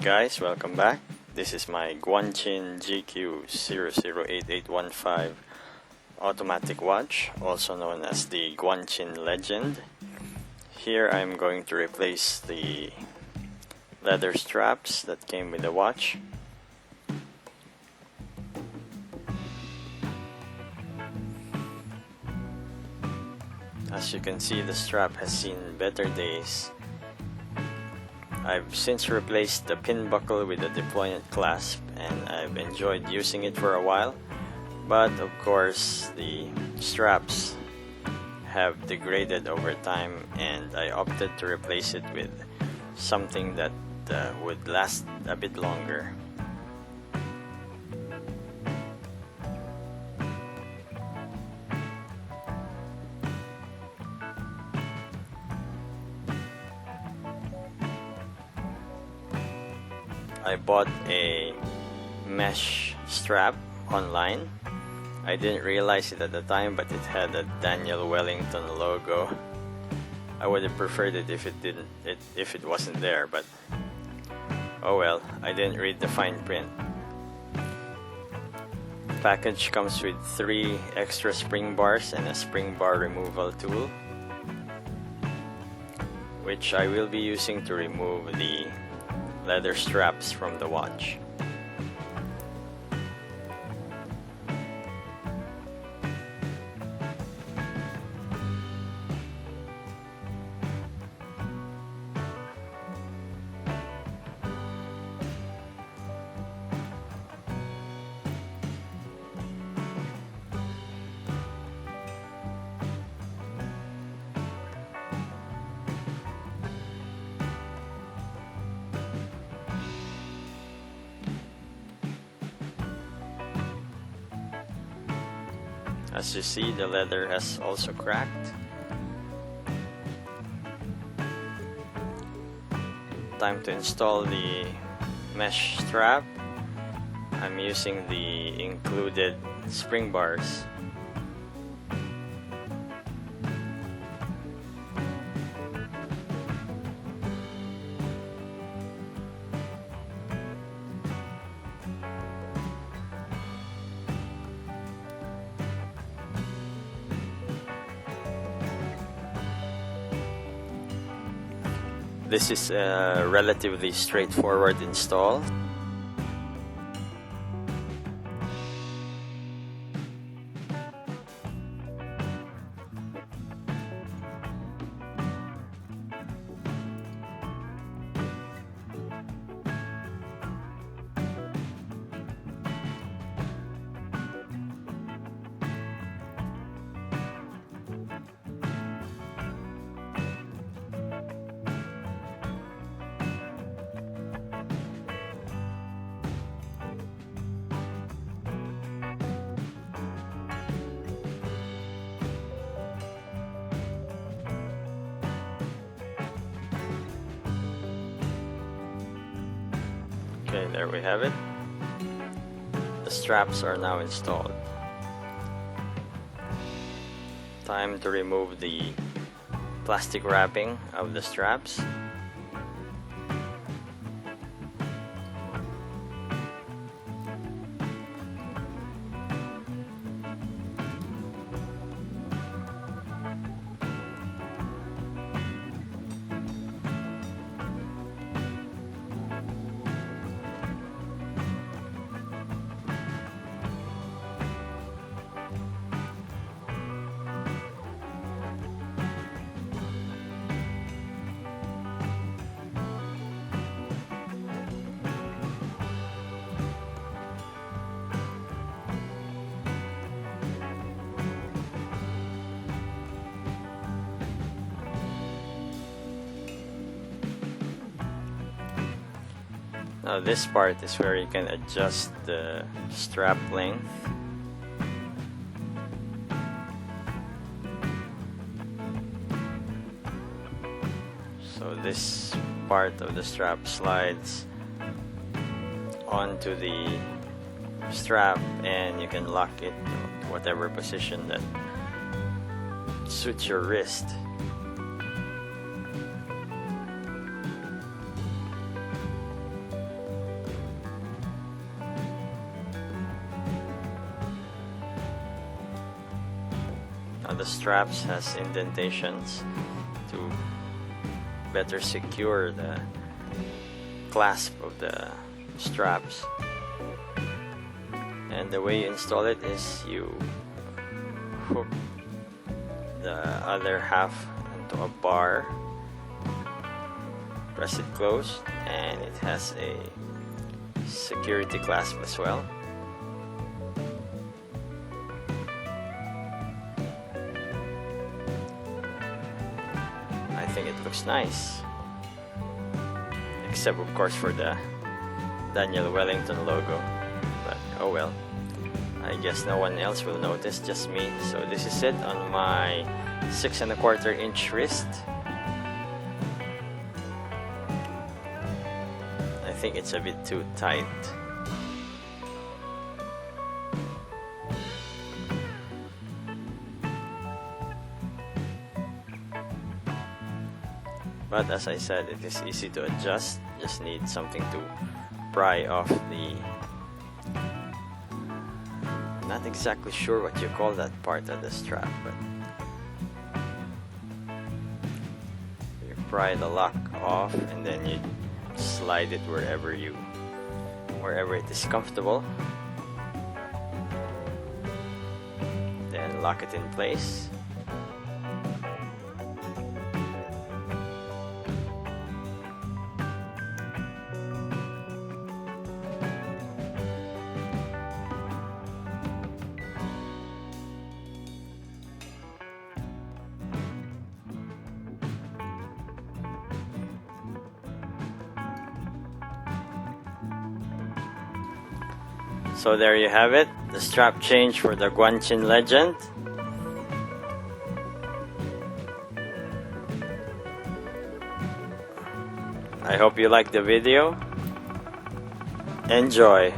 guys, welcome back. This is my Guanqin GQ008815 automatic watch, also known as the Guanqin Legend. Here I'm going to replace the leather straps that came with the watch. As you can see, the strap has seen better days. I've since replaced the pin buckle with a deployant clasp, and I've enjoyed using it for a while, but of course the straps have degraded over time, and I opted to replace it with something that would last a bit longer. I bought a mesh strap online. I didn't realize it at the time, but it had a Daniel Wellington logo. I would have preferred it if it wasn't there, but oh well, I didn't read the fine print. The package comes with 3 extra spring bars and a spring bar removal tool, which I will be using to remove the leather straps from the watch. As you see, the leather has also cracked. Time to install the mesh strap. I'm using the included spring bars. This is a relatively straightforward install. Okay, there we have it. The straps are now installed. Time to remove the plastic wrapping of the straps. Now this part is where you can adjust the strap length. So this part of the strap slides onto the strap, and you can lock it to whatever position that suits your wrist. the straps has indentations to better secure the clasp of the straps. And the way you install it is you hook the other half into a bar, press it closed, and it has a security clasp as well. I think it looks nice, except of course for the Daniel Wellington logo, but oh well, I guess no one else will notice, just me. So this is it on my 6 1/4 inch wrist. I think it's a bit too tight. But as I said, it is easy to adjust. Just need something to pry off the... Not exactly sure what you call that part of the strap, but you pry the lock off and then you slide it wherever it is comfortable. Then lock it in place. So there you have it, the strap change for the Guanqin Legend. I hope you liked the video. Enjoy!